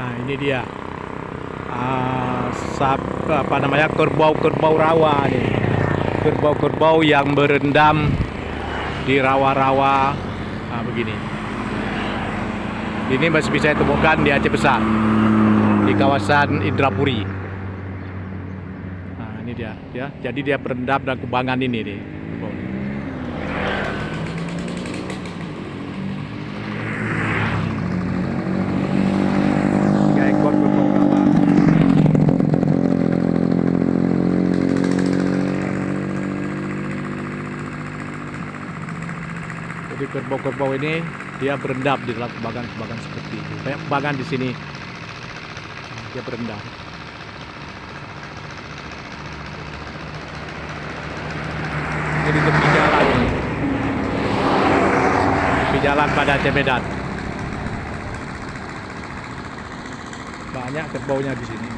Nah, ini dia. Apa namanya, kerbau-kerbau rawa nih. Kerbau-kerbau yang berendam di rawa-rawa. Nah, begini. Ini masih bisa ditemukan di Aceh Besar, di kawasan Indrapuri. Nah, ini dia, ya. Jadi dia berendam dan kubangan ini nih. Tiga ekor kerbau rawa. Jadi kerbau-kerbau ini dia berendam di dalam kubangan-kubangan seperti itu. Banyak kubangan di sini. Dia berendam. Ini di tepi jalan. Tepi jalan pada Aceh Medan. Banyak kerbaunya di sini.